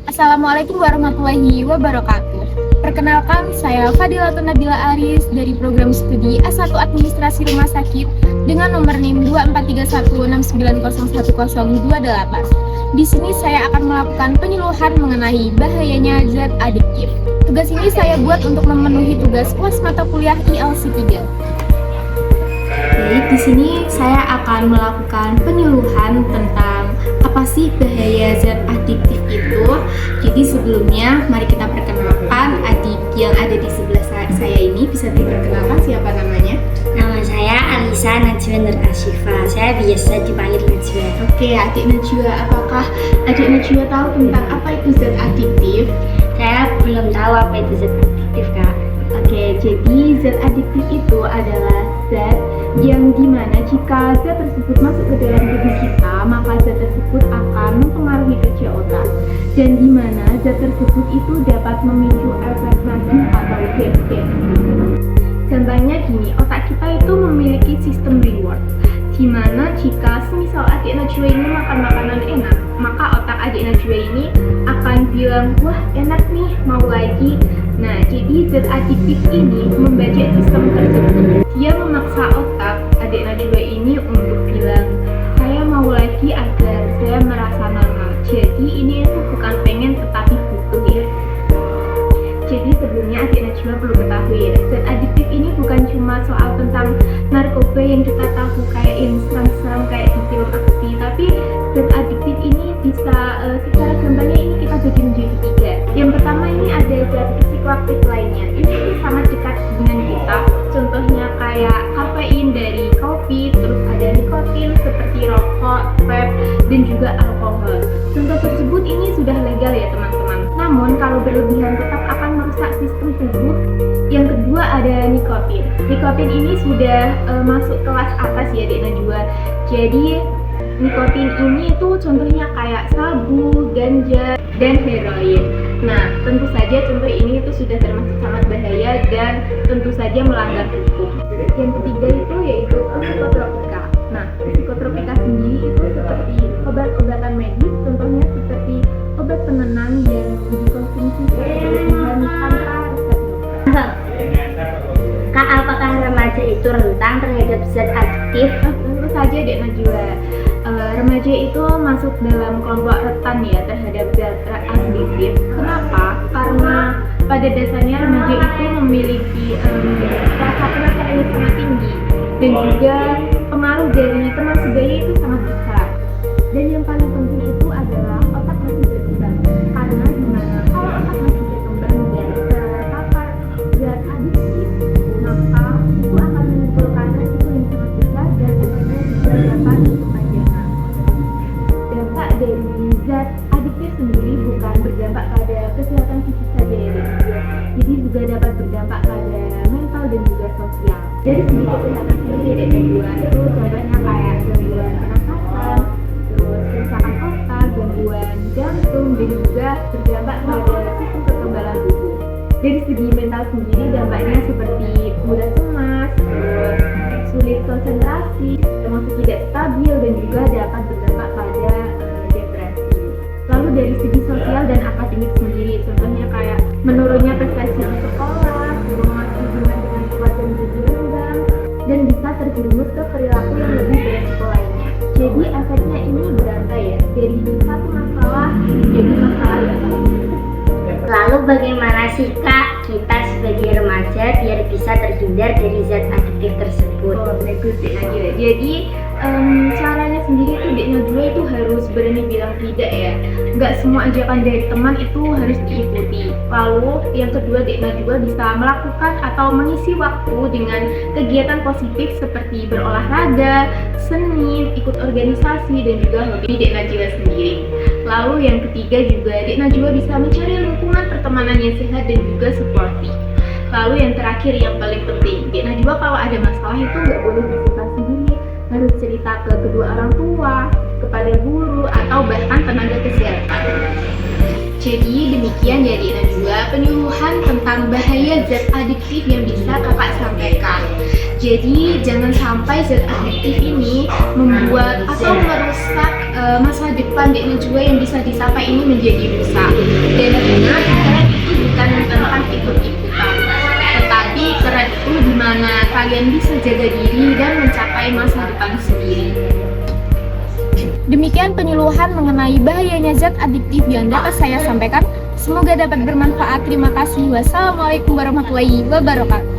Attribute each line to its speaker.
Speaker 1: Assalamualaikum warahmatullahi wabarakatuh. Perkenalkan, saya Fadilatun Nabila Aris dari program studi S1 Administrasi Rumah Sakit dengan nomor NIM 243169011028. Di sini saya akan melakukan penyuluhan mengenai bahayanya zat adiktif. Tugas ini saya buat untuk memenuhi tugas UAS mata kuliah ILC 3. Baik, di sini saya akan melakukan penyuluhan tentang apa sih bahaya zat adiktif itu. Jadi sebelumnya mari kita perkenalkan adik yang ada di sebelah saya ini. Bisa diperkenalkan siapa namanya?
Speaker 2: Nama saya Alisa Najwa Nur Asyifa. Saya biasa dipanggil Najwa.
Speaker 1: Oke, adik Najwa, apakah adik Najwa tahu tentang apa itu zat adiktif?
Speaker 2: Saya belum tahu apa itu zat adiktif, Kak.
Speaker 1: Oke, jadi zat adiktif itu adalah zat yang dimana jika zat tersebut masuk ke dalam tubuh kita, maka zat tersebut akan mempengaruhi kerja otak, dan dimana zat tersebut itu dapat memicu efek nagih atau efek. Contohnya gini, otak kita itu memiliki sistem reward, dimana jika semisal adik Najwa ini makan makanan enak, maka otak adik Najwa ini akan bilang, wah enak nih, mau lagi. Nah, jadi zat adiktif ini membajak sistem tersebut. Dia memaksa otak adik Najwa ini untuk bilang, saya mau lagi agar saya merasa normal. Jadi ini itu bukan pengen tetapi butuh ya. Jadi sebelumnya adik Najwa perlu ketahui ya, zat adiktif ini bukan cuma soal tentang narkoba yang kita tahu kayak yang seram-seram kayak di film aksi, tapi zat adiktif ini bisa secara gambarnya ini kita bagi menjadi 3. Yang pertama ini ada zat psikoaktif lainnya. Ini sangat dekat dengan kita. Contohnya kayak kafein dari kopi, terus ada nikotin seperti rokok, vape, dan juga alkohol. Contoh tersebut ini sudah legal ya teman-teman. Namun kalau berlebihan tetap akan merusak sistem tubuh. Yang kedua ada nikotin. Nikotin ini sudah masuk kelas atas ya Dek Najwa. Jadi nikotin ini itu contohnya kayak sabu, ganja, dan heroin. Nah, tentu saja contoh ini itu sudah termasuk sangat bahaya dan tentu saja melanggar hukum. Yang ketiga itu yaitu psikotropika. Nah, psikotropika sendiri itu seperti obat-obatan medis, contohnya seperti obat penenang yang dikonsumsi berlebihan tanpa resep dokter.
Speaker 2: Kak, apakah remaja itu rentan terhadap zat adiktif?
Speaker 1: Tentu saja Dek Najwa. Remaja itu masuk dalam kelompok rentan ya terhadap zat adiktif. Kenapa? Karena pada dasarnya remaja itu memiliki rasa penasaran yang sangat tinggi dan juga pengaruh dari teman sebaya itu sangat besar. Dan yang paling penting itu adalah otak masih berkembang. Karena gimana? Kalau otak masih berkembang dan terpapar zat adiktif, maka itu akan menimbulkan resiko yang sangat besar dan efeknya juga dapat berkepanjangan. Dampak dari zat adiktif sendiri bukan berdampak pada kesehatan fisik saja ya juga, jadi juga dapat berdampak pada mental dan juga sosial. Dari segi kesehatan sendiri juga itu contohnya kayak gangguan pernafasan, terus kerusakan otak, gangguan jantung, dan juga berdampak pada sistem kekebalan tubuh. Dari segi mental sendiri dampaknya seperti mudah cemas, terus sulit konsentrasi, termasuk tidak stabil, dan juga dapat berdampak pada depresi. Lalu dari segi sosial dan akademik sendiri, contohnya kayak menurunnya prestasi di sekolah, hubungan dengan keluarga menjadi renggang, dan bisa terjerumus ke perilaku yang lebih beresiko lainnya. Jadi efeknya ini berantai ya, dari satu masalah menjadi masalah yang lain.
Speaker 2: Lalu bagaimana sih Kak kita sebagai remaja biar bisa terhindar dari zat adiktif tersebut?
Speaker 1: Bagus Dek Najwa. Jadi caranya sendiri tuh Dek Najwa itu harus berani bilang tidak ya. Nggak semua ajakan dari teman itu harus diikuti. Lalu yang kedua Dek Najwa bisa melakukan atau mengisi waktu dengan kegiatan positif seperti berolahraga, seni, ikut organisasi, dan juga hobi Dek Najwa sendiri. Lalu yang ketiga juga Dek Najwa bisa mencari lingkungan pertemanan yang sehat dan juga suportif. Lalu yang terakhir yang paling penting, Dek Najwa kalau ada masalah itu nggak boleh disimpan sendiri, harus cerita ke kedua orang tua, kepada guru, atau bahkan tenaga kesehatan. Jadi demikian ya Dek Najwa penyuluhan tentang bahaya zat adiktif yang bisa kakak sampaikan. Jadi jangan sampai zat adiktif ini membuat atau merusak masa depan Dek Najwa yang bisa dicapai ini menjadi rusak. Jadinya keren itu bukan tentang ikut-ikutan, tetapi keren itu dimana kalian bisa jaga diri dan mencapai masa depan sendiri. Demikian penyuluhan mengenai bahayanya zat adiktif yang dapat saya sampaikan. Semoga dapat bermanfaat. Terima kasih. Wassalamualaikum warahmatullahi wabarakatuh.